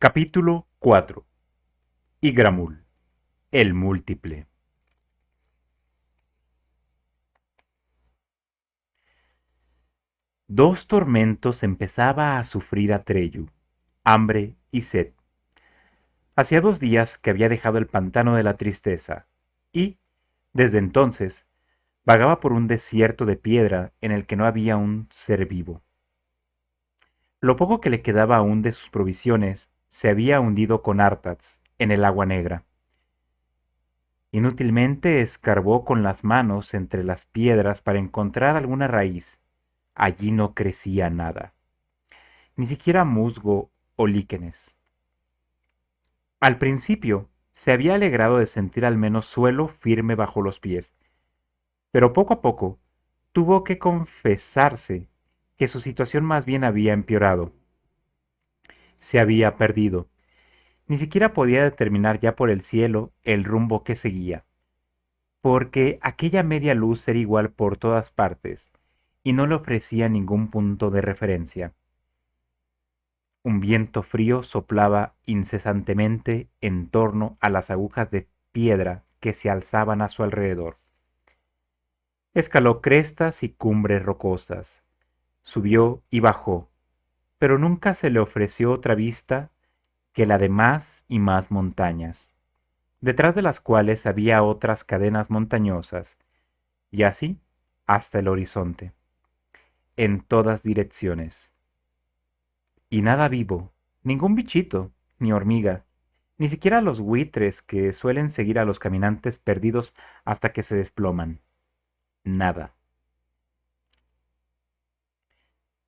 Capítulo 4. Igramul, el múltiple. Dos tormentos empezaba a sufrir Atreyu, hambre y sed. Hacía 2 días que había dejado el pantano de la tristeza, y, desde entonces, vagaba por un desierto de piedra en el que no había un ser vivo. Lo poco que le quedaba aún de sus provisiones se había hundido con Artax en el agua negra. Inútilmente escarbó con las manos entre las piedras para encontrar alguna raíz. Allí no crecía nada, ni siquiera musgo o líquenes. Al principio se había alegrado de sentir al menos suelo firme bajo los pies, pero poco a poco tuvo que confesarse que su situación más bien había empeorado. Se había perdido. Ni siquiera podía determinar ya por el cielo el rumbo que seguía, porque aquella media luz era igual por todas partes y no le ofrecía ningún punto de referencia. Un viento frío soplaba incesantemente en torno a las agujas de piedra que se alzaban a su alrededor. Escaló crestas y cumbres rocosas, subió y bajó, pero nunca se le ofreció otra vista que la de más y más montañas, detrás de las cuales había otras cadenas montañosas, y así hasta el horizonte, en todas direcciones. Y nada vivo, ningún bichito, ni hormiga, ni siquiera los buitres que suelen seguir a los caminantes perdidos hasta que se desploman. Nada.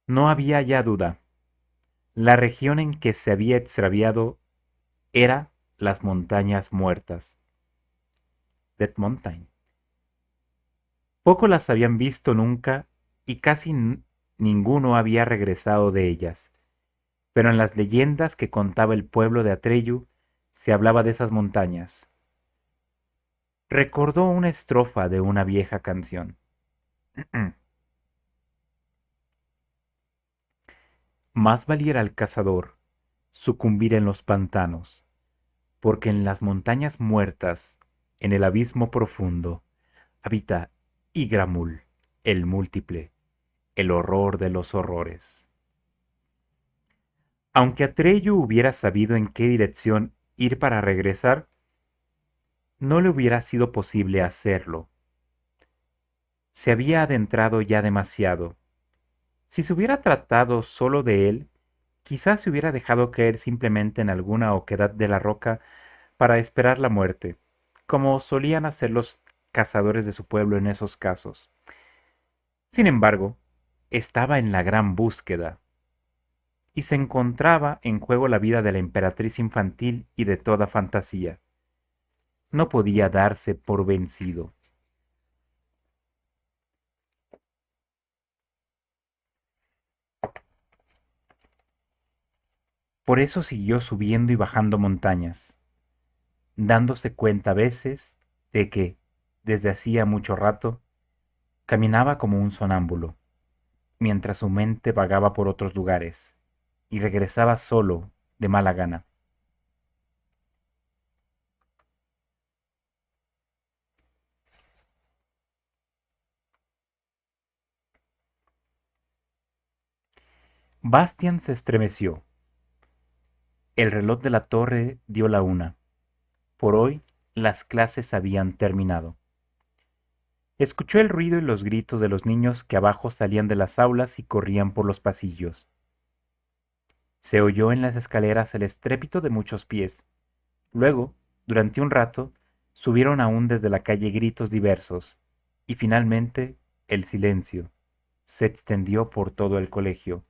No había ya duda. La región en que se había extraviado era las montañas muertas. Dead Mountain. Poco las habían visto nunca y casi ninguno había regresado de ellas. Pero en las leyendas que contaba el pueblo de Atreyu se hablaba de esas montañas. Recordó una estrofa de una vieja canción. Más valiera al cazador sucumbir en los pantanos, porque en las montañas muertas, en el abismo profundo, habita Igramul, el múltiple, el horror de los horrores. Aunque Atreyu hubiera sabido en qué dirección ir para regresar, no le hubiera sido posible hacerlo. Se había adentrado ya demasiado. Si se hubiera tratado solo de él, quizás se hubiera dejado caer simplemente en alguna oquedad de la roca para esperar la muerte, como solían hacer los cazadores de su pueblo en esos casos. Sin embargo, estaba en la gran búsqueda, y se encontraba en juego la vida de la emperatriz infantil y de toda fantasía. No podía darse por vencido. Por eso siguió subiendo y bajando montañas, dándose cuenta a veces de que, desde hacía mucho rato, caminaba como un sonámbulo, mientras su mente vagaba por otros lugares, y regresaba solo, de mala gana. Bastian se estremeció. El reloj de la torre dio la 1. Por hoy las clases habían terminado. Escuchó el ruido y los gritos de los niños que abajo salían de las aulas y corrían por los pasillos. Se oyó en las escaleras el estrépito de muchos pies. Luego, durante un rato, subieron aún desde la calle gritos diversos, y finalmente el silencio se extendió por todo el colegio.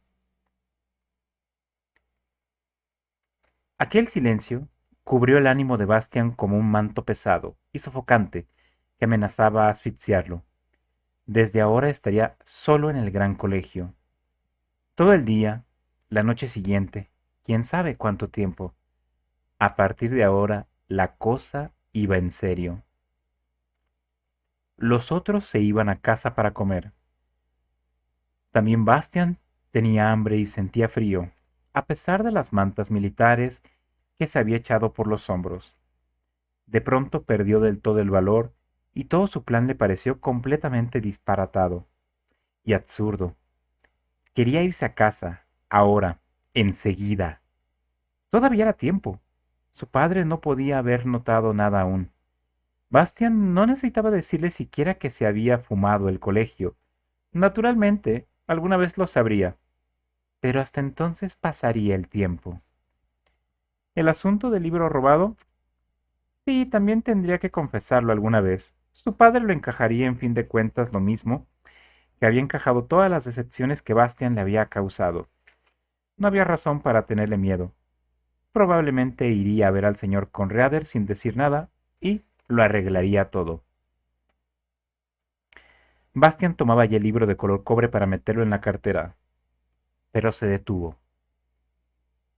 Aquel silencio cubrió el ánimo de Bastian como un manto pesado y sofocante que amenazaba asfixiarlo. Desde ahora estaría solo en el gran colegio. Todo el día, la noche siguiente, quién sabe cuánto tiempo. A partir de ahora, la cosa iba en serio. Los otros se iban a casa para comer. También Bastian tenía hambre y sentía frío, a pesar de las mantas militares que se había echado por los hombros. De pronto perdió del todo el valor y todo su plan le pareció completamente disparatado y absurdo. Quería irse a casa, ahora, enseguida. Todavía era tiempo. Su padre no podía haber notado nada aún. Bastian no necesitaba decirle siquiera que se había fumado el colegio. Naturalmente, alguna vez lo sabría, pero hasta entonces pasaría el tiempo. El asunto del libro robado, sí, también tendría que confesarlo alguna vez. Su padre lo encajaría en fin de cuentas lo mismo que había encajado todas las decepciones que Bastian le había causado. No había razón para tenerle miedo. Probablemente iría a ver al señor Conrader sin decir nada y lo arreglaría todo. Bastian tomaba ya el libro de color cobre para meterlo en la cartera, pero se detuvo.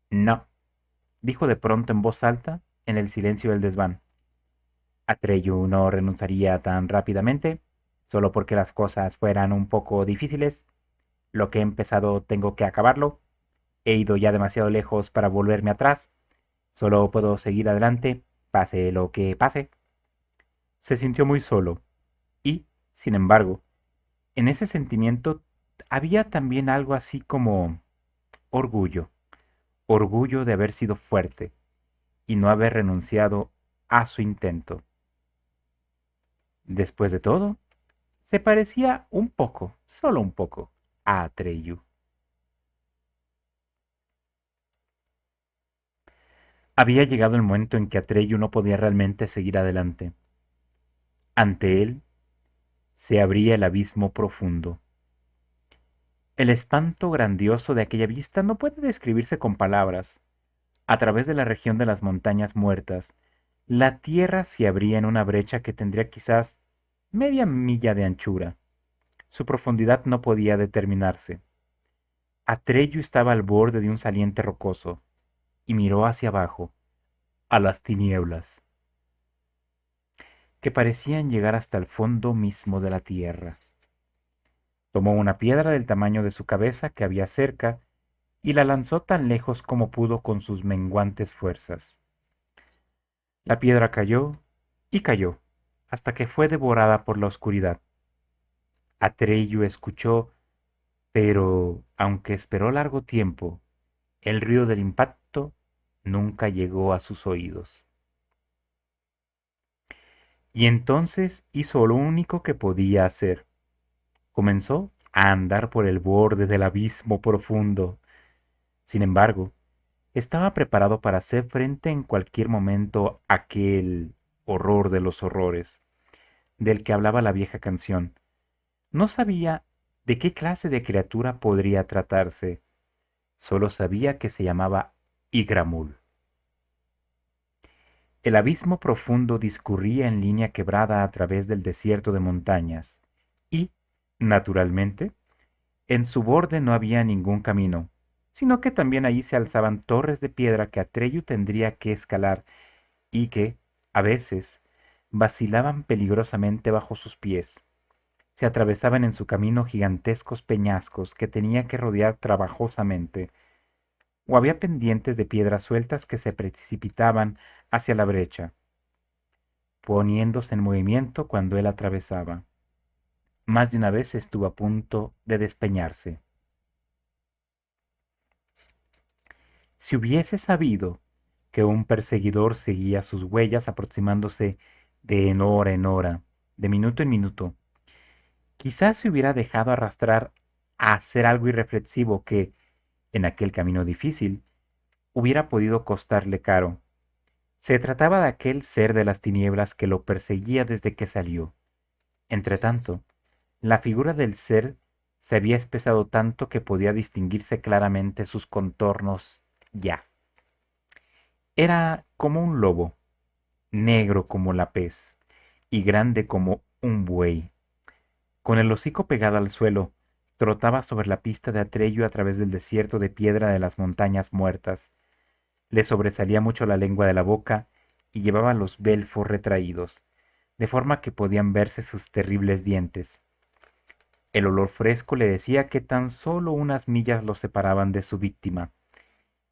No, dijo de pronto en voz alta, en el silencio del desván. Atreyu no renunciaría tan rápidamente, solo porque las cosas fueran un poco difíciles. Lo que he empezado tengo que acabarlo. He ido ya demasiado lejos para volverme atrás. Solo puedo seguir adelante, pase lo que pase. Se sintió muy solo, y, sin embargo, en ese sentimiento había también algo así como orgullo, orgullo de haber sido fuerte y no haber renunciado a su intento. Después de todo, se parecía un poco, solo un poco, a Atreyu. Había llegado el momento en que Atreyu no podía realmente seguir adelante. Ante él se abría el abismo profundo. El espanto grandioso de aquella vista no puede describirse con palabras. A través de la región de las montañas muertas, la tierra se abría en una brecha que tendría quizás media milla de anchura. Su profundidad no podía determinarse. Atreyu estaba al borde de un saliente rocoso y miró hacia abajo, a las tinieblas, que parecían llegar hasta el fondo mismo de la tierra. Tomó una piedra del tamaño de su cabeza que había cerca y la lanzó tan lejos como pudo con sus menguantes fuerzas. La piedra cayó y cayó, hasta que fue devorada por la oscuridad. Atreyu escuchó, pero, aunque esperó largo tiempo, el ruido del impacto nunca llegó a sus oídos. Y entonces hizo lo único que podía hacer. Comenzó a andar por el borde del abismo profundo. Sin embargo, estaba preparado para hacer frente en cualquier momento a aquel horror de los horrores, del que hablaba la vieja canción. No sabía de qué clase de criatura podría tratarse, solo sabía que se llamaba Igramul. El abismo profundo discurría en línea quebrada a través del desierto de montañas, y, naturalmente, en su borde no había ningún camino, sino que también allí se alzaban torres de piedra que Atreyu tendría que escalar y que, a veces, vacilaban peligrosamente bajo sus pies. Se atravesaban en su camino gigantescos peñascos que tenía que rodear trabajosamente, o había pendientes de piedras sueltas que se precipitaban hacia la brecha, poniéndose en movimiento cuando él atravesaba. Más de una vez estuvo a punto de despeñarse. Si hubiese sabido que un perseguidor seguía sus huellas aproximándose de hora en hora, de minuto en minuto, quizás se hubiera dejado arrastrar a hacer algo irreflexivo que, en aquel camino difícil, hubiera podido costarle caro. Se trataba de aquel ser de las tinieblas que lo perseguía desde que salió. Entretanto, la figura del ser se había espesado tanto que podía distinguirse claramente sus contornos ya. Era como un lobo, negro como la pez y grande como un buey. Con el hocico pegado al suelo, trotaba sobre la pista de Atreyu a través del desierto de piedra de las montañas muertas. Le sobresalía mucho la lengua de la boca y llevaba los belfos retraídos, de forma que podían verse sus terribles dientes. El olor fresco le decía que tan solo unas millas lo separaban de su víctima,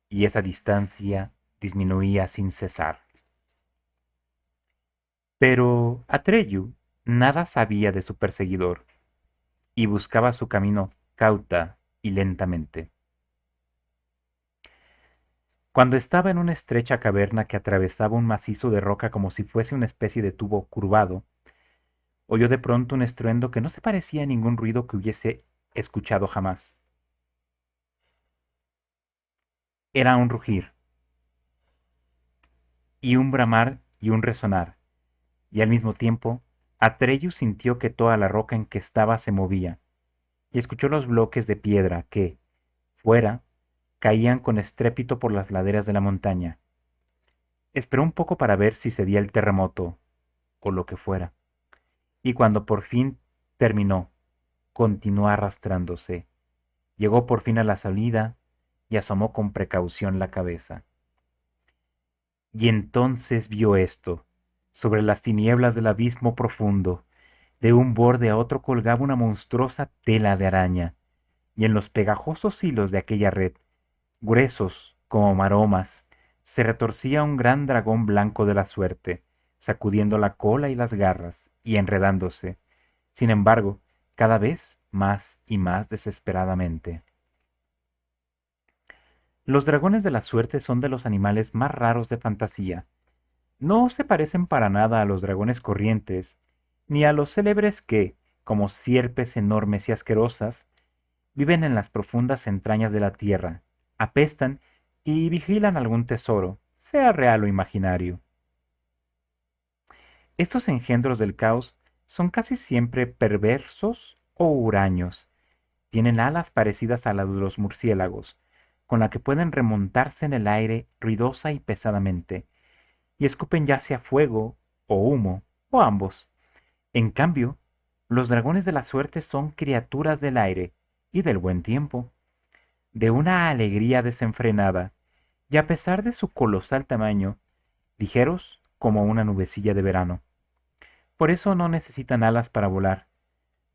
y esa distancia disminuía sin cesar. Pero Atreyu nada sabía de su perseguidor y buscaba su camino cauta y lentamente. Cuando estaba en una estrecha caverna que atravesaba un macizo de roca como si fuese una especie de tubo curvado, oyó de pronto un estruendo que no se parecía a ningún ruido que hubiese escuchado jamás. Era un rugir, y un bramar y un resonar, y al mismo tiempo Atreyu sintió que toda la roca en que estaba se movía, y escuchó los bloques de piedra que, fuera, caían con estrépito por las laderas de la montaña. Esperó un poco para ver si cedía el terremoto, o lo que fuera, y cuando por fin terminó, continuó arrastrándose. Llegó por fin a la salida y asomó con precaución la cabeza. Y entonces vio esto. Sobre las tinieblas del abismo profundo, de un borde a otro colgaba una monstruosa tela de araña, y en los pegajosos hilos de aquella red, gruesos como maromas, se retorcía un gran dragón blanco de la suerte, sacudiendo la cola y las garras, y enredándose, sin embargo, cada vez más y más desesperadamente. Los dragones de la suerte son de los animales más raros de fantasía. No se parecen para nada a los dragones corrientes, ni a los célebres que, como sierpes enormes y asquerosas, viven en las profundas entrañas de la tierra, apestan y vigilan algún tesoro, sea real o imaginario. Estos engendros del caos son casi siempre perversos o huraños. Tienen alas parecidas a las de los murciélagos, con la que pueden remontarse en el aire ruidosa y pesadamente, y escupen ya sea fuego o humo, o ambos. En cambio, los dragones de la suerte son criaturas del aire y del buen tiempo, de una alegría desenfrenada, y a pesar de su colosal tamaño, ligeros como una nubecilla de verano. Por eso no necesitan alas para volar.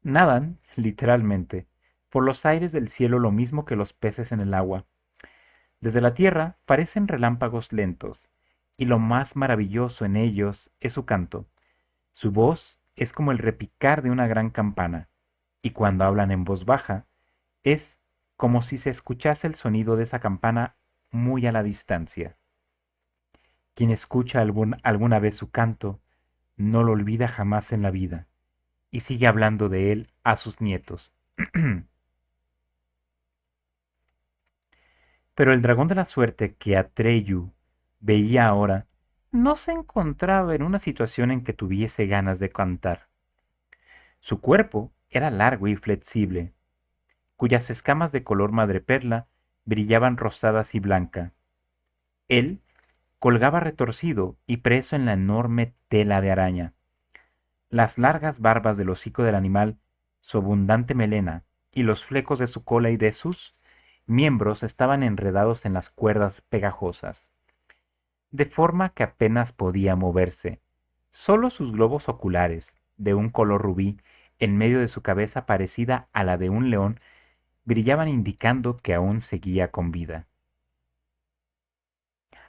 Nadan, literalmente, por los aires del cielo lo mismo que los peces en el agua. Desde la tierra parecen relámpagos lentos, y lo más maravilloso en ellos es su canto. Su voz es como el repicar de una gran campana, y cuando hablan en voz baja, es como si se escuchase el sonido de esa campana muy a la distancia. Quien escucha alguna vez su canto, no lo olvida jamás en la vida, y sigue hablando de él a sus nietos. Pero el dragón de la suerte que Atreyu veía ahora no se encontraba en una situación en que tuviese ganas de cantar. Su cuerpo era largo y flexible, cuyas escamas de color madreperla brillaban rosadas y blanca. Él colgaba retorcido y preso en la enorme tela de araña. Las largas barbas del hocico del animal, su abundante melena y los flecos de su cola y de sus miembros estaban enredados en las cuerdas pegajosas, de forma que apenas podía moverse. Solo sus globos oculares, de un color rubí, en medio de su cabeza parecida a la de un león, brillaban indicando que aún seguía con vida.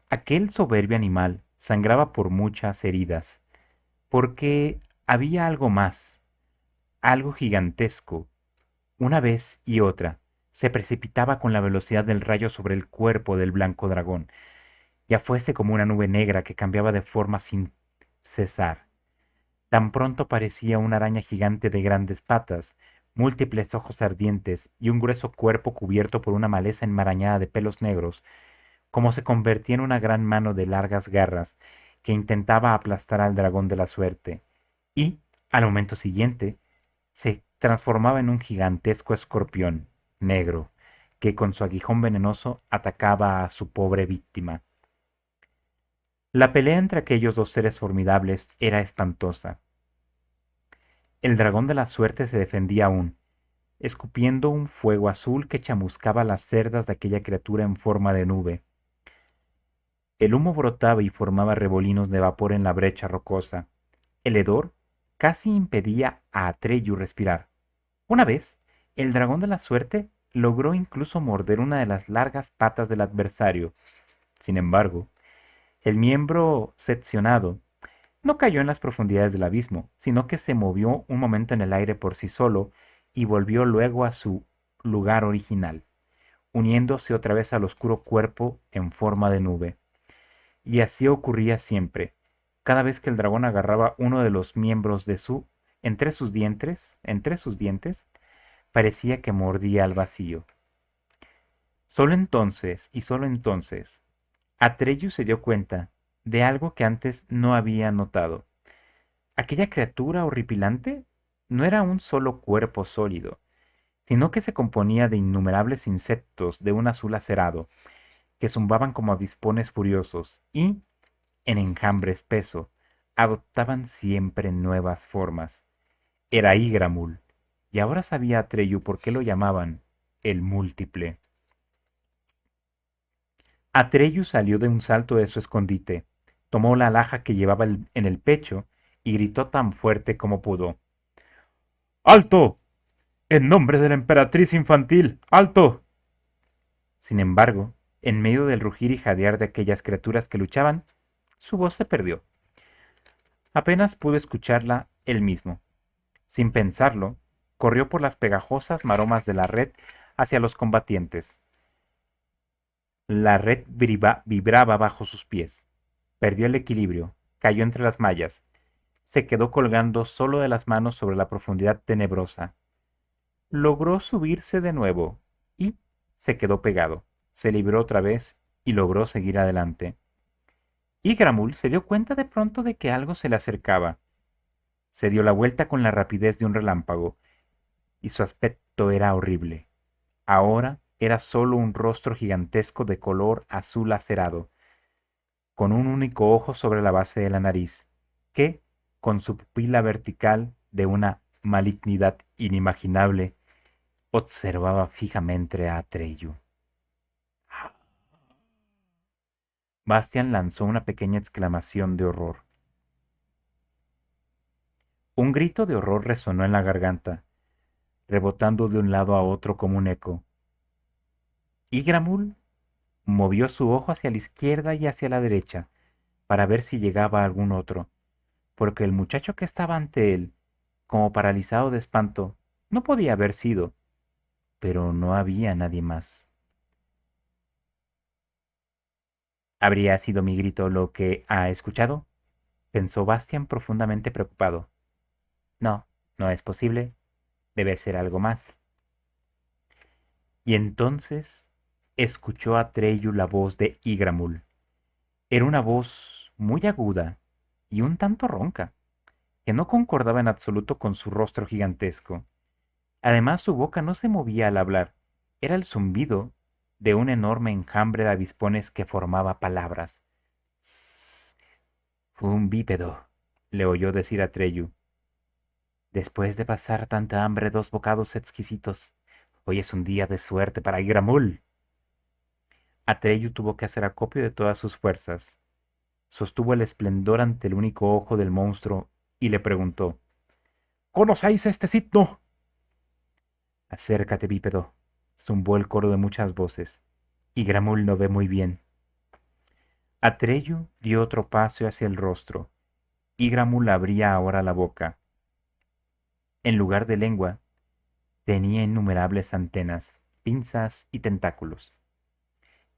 Aquel soberbio animal sangraba por muchas heridas, porque había algo más, algo gigantesco. Una vez y otra, se precipitaba con la velocidad del rayo sobre el cuerpo del blanco dragón, ya fuese como una nube negra que cambiaba de forma sin cesar. Tan pronto parecía una araña gigante de grandes patas, múltiples ojos ardientes y un grueso cuerpo cubierto por una maleza enmarañada de pelos negros, como se convertía en una gran mano de largas garras que intentaba aplastar al dragón de la suerte, y, al momento siguiente, se transformaba en un gigantesco escorpión negro, que con su aguijón venenoso atacaba a su pobre víctima. La pelea entre aquellos dos seres formidables era espantosa. El dragón de la suerte se defendía aún, escupiendo un fuego azul que chamuscaba las cerdas de aquella criatura en forma de nube. El humo brotaba y formaba remolinos de vapor en la brecha rocosa. El hedor casi impedía a Atreyu respirar. Una vez, el dragón de la suerte logró incluso morder una de las largas patas del adversario. Sin embargo, El miembro seccionado no cayó en las profundidades del abismo, sino que se movió un momento en el aire por sí solo y volvió luego a su lugar original, uniéndose otra vez al oscuro cuerpo en forma de nube. Y así ocurría siempre. Cada vez que el dragón agarraba uno de los miembros de su entre sus dientes, parecía que mordía al vacío. Solo entonces, y solo entonces, Atreyu se dio cuenta de algo que antes no había notado. Aquella criatura horripilante no era un solo cuerpo sólido, sino que se componía de innumerables insectos de un azul acerado, que zumbaban como avispones furiosos y, en enjambre espeso, adoptaban siempre nuevas formas. Era Igramul, y ahora sabía Atreyu por qué lo llamaban el múltiple. Atreyu salió de un salto de su escondite, tomó la alhaja que llevaba en el pecho y gritó tan fuerte como pudo. ¡Alto! En nombre de la emperatriz infantil, ¡alto! Sin embargo, en medio del rugir y jadear de aquellas criaturas que luchaban, su voz se perdió. Apenas pudo escucharla él mismo. Sin pensarlo, corrió por las pegajosas maromas de la red hacia los combatientes. La red vibraba bajo sus pies. Perdió el equilibrio, cayó entre las mallas, se quedó colgando solo de las manos sobre la profundidad tenebrosa. Logró subirse de nuevo y se quedó pegado. Se libró otra vez y logró seguir adelante. Igramul se dio cuenta de pronto de que algo se le acercaba. Se dio la vuelta con la rapidez de un relámpago, y su aspecto era horrible. Ahora era solo un rostro gigantesco de color azul acerado, con un único ojo sobre la base de la nariz, que, con su pupila vertical de una malignidad inimaginable, observaba fijamente a Atreyu. Bastian lanzó una pequeña exclamación de horror. Un grito de horror resonó en la garganta, rebotando de un lado a otro como un eco. Igramul movió su ojo hacia la izquierda y hacia la derecha, para ver si llegaba algún otro, porque el muchacho que estaba ante él, como paralizado de espanto, no podía haber sido, pero no había nadie más. ¿Habría sido mi grito lo que ha escuchado? Pensó Bastian profundamente preocupado. No, no es posible. Debe ser algo más. Y entonces escuchó a Atreyu la voz de Igramul. Era una voz muy aguda y un tanto ronca, que no concordaba en absoluto con su rostro gigantesco. Además, su boca no se movía al hablar. Era el zumbido de un enorme enjambre de avispones que formaba palabras. Fue un bípedo, le oyó decir a Atreyu. Después de pasar tanta hambre, 2 bocados exquisitos. Hoy es un día de suerte para Igramul. Atreyu tuvo que hacer acopio de todas sus fuerzas. Sostuvo el esplendor ante el único ojo del monstruo y le preguntó: ¿Conocéis este signo? Acércate, bípedo, zumbó el coro de muchas voces. Igramul no ve muy bien. Atreyu dio otro paso hacia el rostro. Igramul abría ahora la boca. En lugar de lengua, tenía innumerables antenas, pinzas y tentáculos.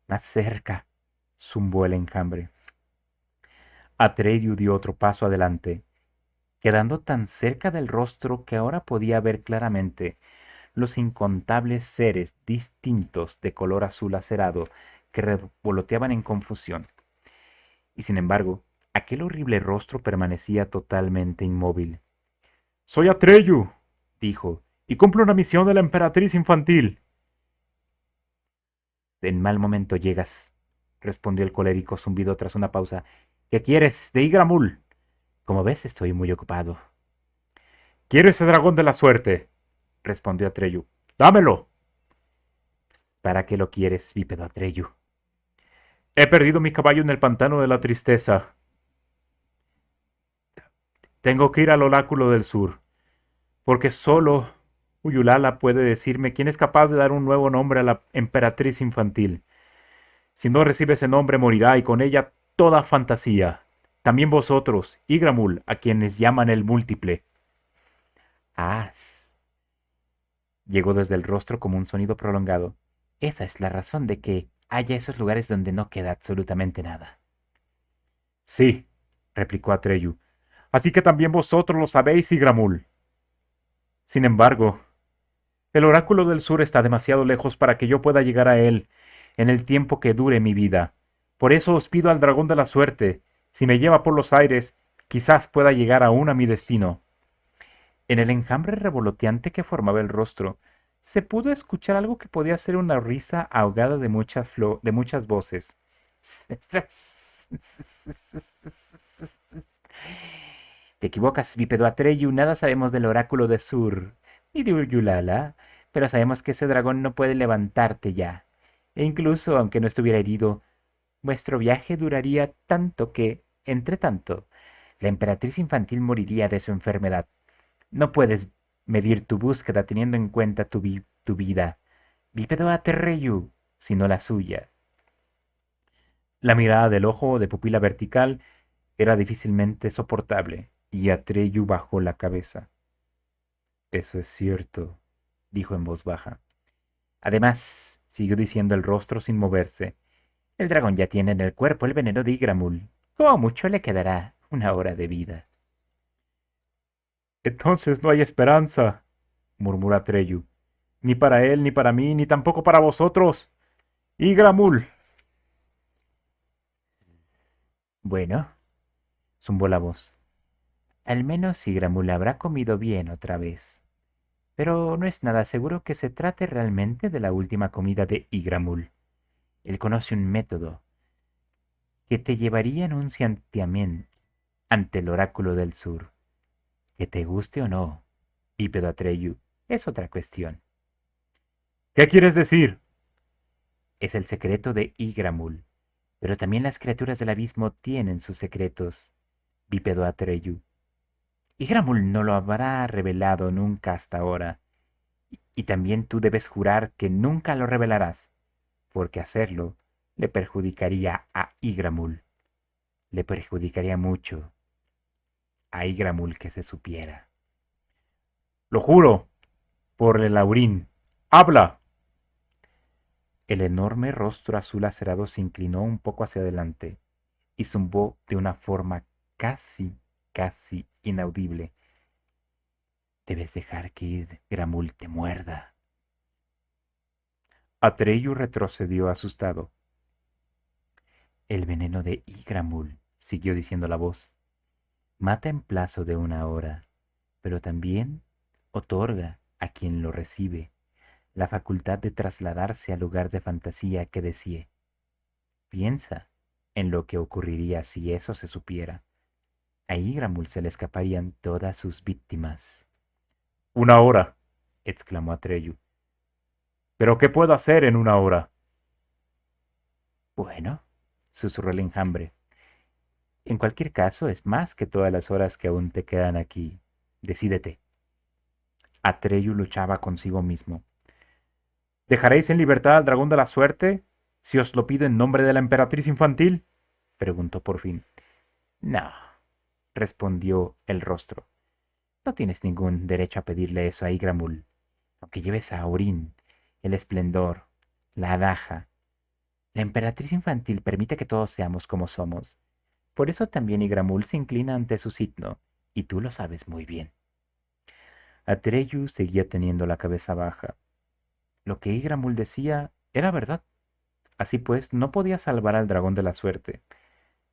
Más cerca, zumbó el enjambre. Atreyu dio otro paso adelante, quedando tan cerca del rostro que ahora podía ver claramente los incontables seres distintos de color azul acerado que revoloteaban en confusión. Y sin embargo, aquel horrible rostro permanecía totalmente inmóvil. «Soy Atreyu», dijo, «y cumplo una misión de la emperatriz infantil». «En mal momento llegas», respondió el colérico zumbido tras una pausa. «¿Qué quieres de Igramul?» «Como ves, estoy muy ocupado». «Quiero ese dragón de la suerte», respondió Atreyu. «¡Dámelo!» «¿Para qué lo quieres, bípedo Atreyu?» «He perdido mi caballo en el pantano de la tristeza. Tengo que ir al oráculo del sur, porque solo Uyulala puede decirme quién es capaz de dar un nuevo nombre a la emperatriz infantil. Si no recibe ese nombre, morirá y con ella toda fantasía. También vosotros, Igramul, a quienes llaman el múltiple. Ah, llegó desde el rostro como un sonido prolongado. Esa es la razón de que haya esos lugares donde no queda absolutamente nada. Sí, replicó Atreyu. Así que también vosotros lo sabéis, Igramul. Sin embargo, el oráculo del sur está demasiado lejos para que yo pueda llegar a él en el tiempo que dure mi vida. Por eso os pido al dragón de la suerte, si me lleva por los aires, quizás pueda llegar aún a mi destino. En el enjambre revoloteante que formaba el rostro, se pudo escuchar algo que podía ser una risa ahogada de de muchas voces. Te equivocas, bípedo Atreyu, nada sabemos del oráculo de Sur, ni de Uryulala, pero sabemos que ese dragón no puede levantarte ya. E incluso, aunque no estuviera herido, vuestro viaje duraría tanto que, entre tanto, la emperatriz infantil moriría de su enfermedad. No puedes medir tu búsqueda teniendo en cuenta tu vida. Bípedo Atreyu, sino la suya. La mirada del ojo de pupila vertical era difícilmente soportable, y Atreyu bajó la cabeza. Eso es cierto, dijo en voz baja. Además, siguió diciendo el rostro sin moverse, el dragón ya tiene en el cuerpo el veneno de Igramul. Como mucho le quedará una hora de vida. Entonces no hay esperanza, murmuró Atreyu. Ni para él, ni para mí, ni tampoco para vosotros. Igramul. Bueno, zumbó la voz. Al menos Igramul habrá comido bien otra vez. Pero no es nada seguro que se trate realmente de la última comida de Igramul. Él conoce un método que te llevaría en un santiamén ante el oráculo del sur. Que te guste o no, bípedo Atreyu, es otra cuestión. ¿Qué quieres decir? Es el secreto de Igramul. Pero también las criaturas del abismo tienen sus secretos, bípedo Atreyu. Igramul no lo habrá revelado nunca hasta ahora. Y también tú debes jurar que nunca lo revelarás, porque hacerlo le perjudicaría a Igramul. Le perjudicaría mucho a Igramul que se supiera. Lo juro, por el Laurín. ¡Habla! El enorme rostro azul acerado se inclinó un poco hacia adelante y zumbó de una forma casi inaudible. Debes dejar que Igramul te muerda. Atreyu retrocedió asustado. El veneno de Igramul, siguió diciendo la voz, mata en plazo de una hora, pero también otorga a quien lo recibe la facultad de trasladarse al lugar de fantasía que desee. Piensa en lo que ocurriría si eso se supiera. A Igramul se le escaparían todas sus víctimas. Una hora, exclamó Atreyu. ¿Pero qué puedo hacer en una hora? Bueno, susurró el enjambre. En cualquier caso, es más que todas las horas que aún te quedan aquí. Decídete. Atreyu luchaba consigo mismo. ¿Dejaréis en libertad al dragón de la suerte si os lo pido en nombre de la emperatriz infantil? Preguntó por fin. No, respondió el rostro. No tienes ningún derecho a pedirle eso a Igramul, aunque lleves a Aurín, el esplendor, la adaja. La emperatriz infantil permite que todos seamos como somos. Por eso también Igramul se inclina ante su signo, y tú lo sabes muy bien. Atreyu seguía teniendo la cabeza baja. Lo que Igramul decía era verdad. Así pues, no podía salvar al dragón de la suerte.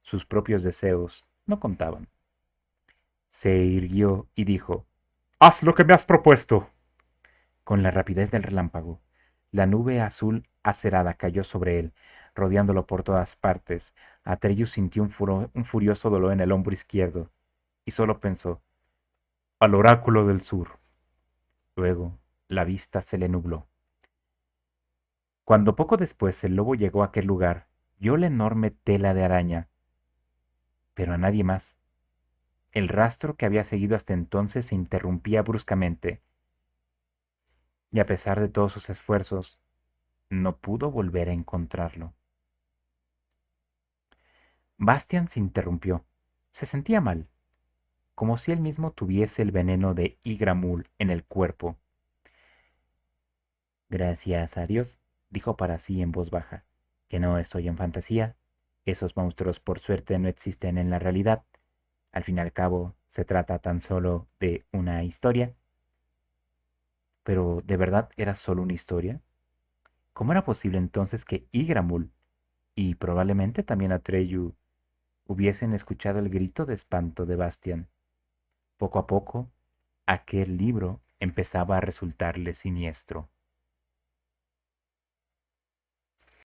Sus propios deseos no contaban. Se irguió y dijo, «Haz lo que me has propuesto». Con la rapidez del relámpago, la nube azul acerada cayó sobre él, rodeándolo por todas partes. Atreyu sintió un furioso dolor en el hombro izquierdo, y solo pensó, «Al oráculo del sur». Luego, la vista se le nubló. Cuando poco después el lobo llegó a aquel lugar, vio la enorme tela de araña, pero a nadie más. El rastro que había seguido hasta entonces se interrumpía bruscamente, y a pesar de todos sus esfuerzos, no pudo volver a encontrarlo. Bastian se interrumpió. Se sentía mal, como si él mismo tuviese el veneno de Igramul en el cuerpo. Gracias a Dios, dijo para sí en voz baja, que no estoy en fantasía. Esos monstruos por suerte no existen en la realidad. Al fin y al cabo, se trata tan solo de una historia. Pero, ¿de verdad era solo una historia? ¿Cómo era posible entonces que Igramul y probablemente también Atreyu hubiesen escuchado el grito de espanto de Bastian? Poco a poco, aquel libro empezaba a resultarle siniestro.